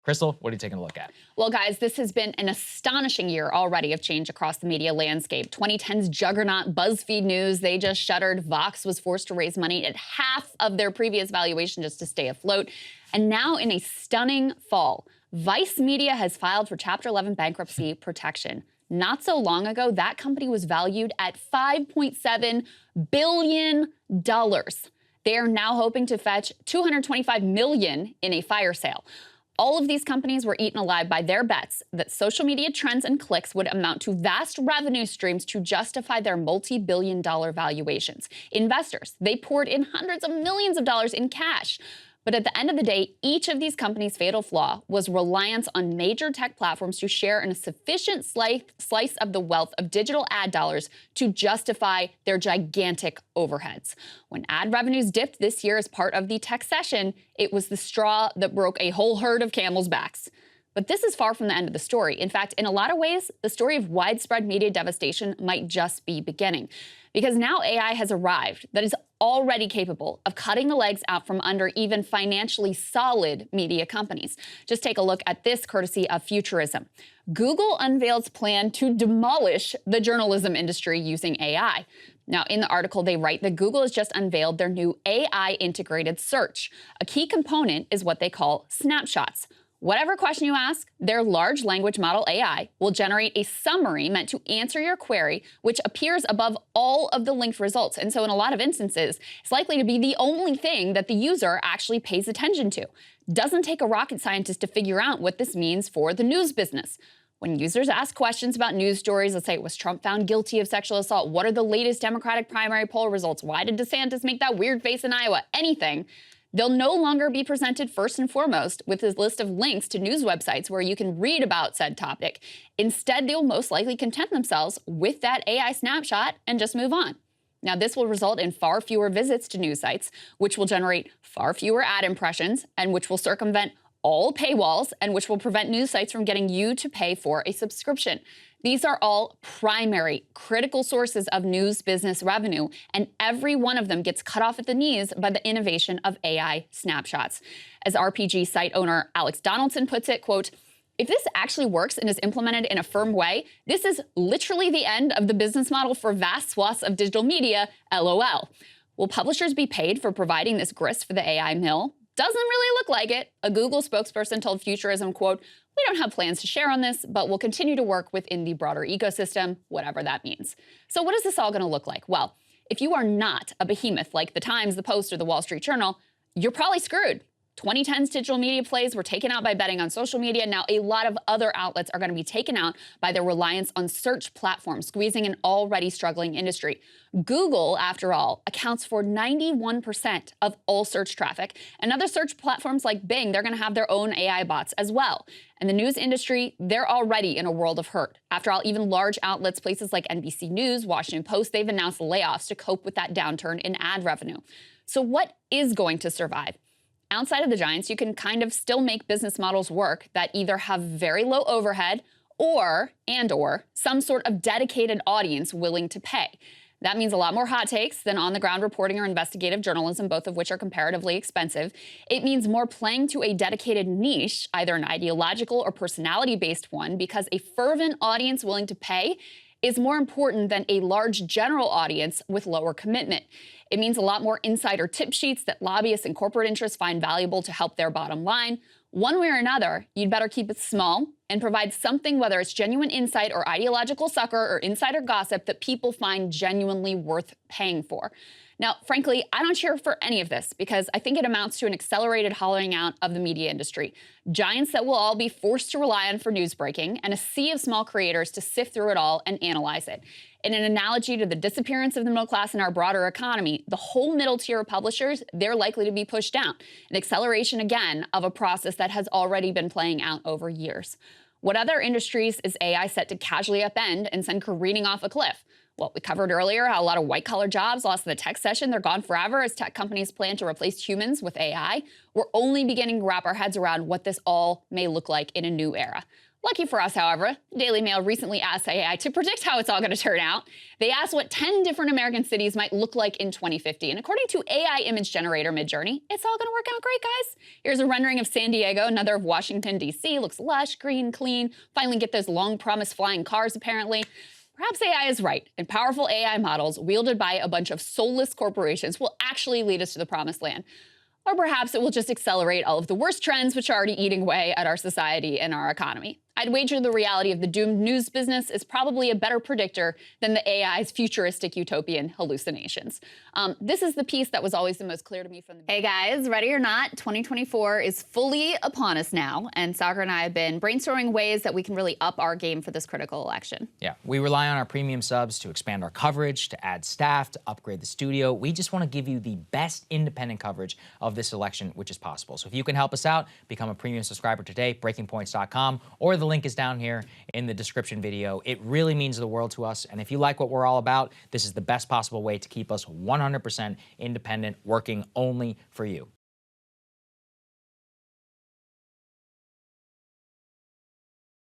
Krystal, what are you taking a look at? Well, guys, this has been an astonishing year already of change across the media landscape. 2010's juggernaut BuzzFeed News, they just shuttered. Vox was forced to raise money at half of their previous valuation just to stay afloat. And now in a stunning fall, Vice Media has filed for Chapter 11 bankruptcy protection. Not so long ago, that company was valued at $5.7 billion. They are now hoping to fetch $225 million in a fire sale. All of these companies were eaten alive by their bets that social media trends and clicks would amount to vast revenue streams to justify their multi-billion-dollar valuations. Investors, they poured in hundreds of millions of dollars in cash. But at the end of the day, each of these companies' fatal flaw was reliance on major tech platforms to share in a sufficient slice of the wealth of digital ad dollars to justify their gigantic overheads. When ad revenues dipped this year as part of the tech session, it was the straw that broke a whole herd of camels' backs. But this is far from the end of the story. In fact, in a lot of ways, the story of widespread media devastation might just be beginning. Because now AI has arrived that is already capable of cutting the legs out from under even financially solid media companies. Just take a look at this courtesy of Futurism. Google unveils plan to demolish the journalism industry using AI. Now, in the article, they write that Google has just unveiled their new AI-integrated search. A key component is what they call snapshots. Whatever question you ask, their large language model AI will generate a summary meant to answer your query, which appears above all of the linked results. And so in a lot of instances, it's likely to be the only thing that the user actually pays attention to. Doesn't take a rocket scientist to figure out what this means for the news business. When users ask questions about news stories, let's say, was Trump found guilty of sexual assault? What are the latest Democratic primary poll results? Why did DeSantis make that weird face in Iowa? Anything. They'll no longer be presented first and foremost with this list of links to news websites where you can read about said topic. Instead, they'll most likely content themselves with that AI snapshot and just move on. Now, this will result in far fewer visits to news sites, which will generate far fewer ad impressions, and which will circumvent all paywalls, and which will prevent news sites from getting you to pay for a subscription. These are all primary, critical sources of news business revenue, and every one of them gets cut off at the knees by the innovation of AI snapshots. As RPG site owner Alex Donaldson puts it, quote, "If this actually works and is implemented in a firm way, this is literally the end of the business model for vast swaths of digital media, LOL. Will publishers be paid for providing this grist for the AI mill? Doesn't really look like it." A Google spokesperson told Futurism, quote, "We don't have plans to share on this, but we'll continue to work within the broader ecosystem, whatever that means." So what is this all going to look like? Well, if you are not a behemoth like the Times, the Post, or the Wall Street Journal, you're probably screwed. 2010's digital media plays were taken out by betting on social media. Now, a lot of other outlets are going to be taken out by their reliance on search platforms, squeezing an already struggling industry. Google, after all, accounts for 91% of all search traffic. And other search platforms like Bing, they're going to have their own AI bots as well. And the news industry, they're already in a world of hurt. After all, even large outlets, places like NBC News, Washington Post, they've announced layoffs to cope with that downturn in ad revenue. So what is going to survive? Outside of the giants, you can kind of still make business models work that either have very low overhead or some sort of dedicated audience willing to pay. That means a lot more hot takes than on-the-ground reporting or investigative journalism, both of which are comparatively expensive. It means more playing to a dedicated niche, either an ideological or personality-based one, because a fervent audience willing to pay is more important than a large general audience with lower commitment. It means a lot more insider tip sheets that lobbyists and corporate interests find valuable to help their bottom line. One way or another, you'd better keep it small and provide something, whether it's genuine insight or ideological succor or insider gossip, that people find genuinely worth paying for. Now, frankly, I don't cheer for any of this because I think it amounts to an accelerated hollowing out of the media industry. Giants that will all be forced to rely on for news breaking, and a sea of small creators to sift through it all and analyze it. In an analogy to the disappearance of the middle class in our broader economy, the whole middle tier of publishers, they're likely to be pushed down. An acceleration, again, of a process that has already been playing out over years. What other industries is AI set to casually upend and send careening off a cliff? Well, we covered earlier how a lot of white-collar jobs lost in the tech session. They're gone forever as tech companies plan to replace humans with AI. We're only beginning to wrap our heads around what this all may look like in a new era. Lucky for us, however, the Daily Mail recently asked AI to predict how it's all going to turn out. They asked what 10 different American cities might look like in 2050. And according to AI image generator Midjourney, it's all going to work out great, guys. Here's a rendering of San Diego, another of Washington, D.C. Looks lush, green, clean. Finally get those long-promised flying cars, apparently. Perhaps AI is right, and powerful AI models wielded by a bunch of soulless corporations will actually lead us to the promised land. Or perhaps it will just accelerate all of the worst trends which are already eating away at our society and our economy. I'd wager the reality of the doomed news business is probably a better predictor than the AI's futuristic utopian hallucinations. This is the piece that was always the most clear to me from the Hey guys, ready or not, 2024 is fully upon us now, and Soccer and I have been brainstorming ways that we can really up our game for this critical election. Yeah, we rely on our premium subs to expand our coverage, to add staff, to upgrade the studio. We just want to give you the best independent coverage of this election, which is possible. So if you can help us out, become a premium subscriber today, breakingpoints.com, or the link is down here in the description video. It really means the world to us. And if you like what we're all about, this is the best possible way to keep us 100% independent, working only for you.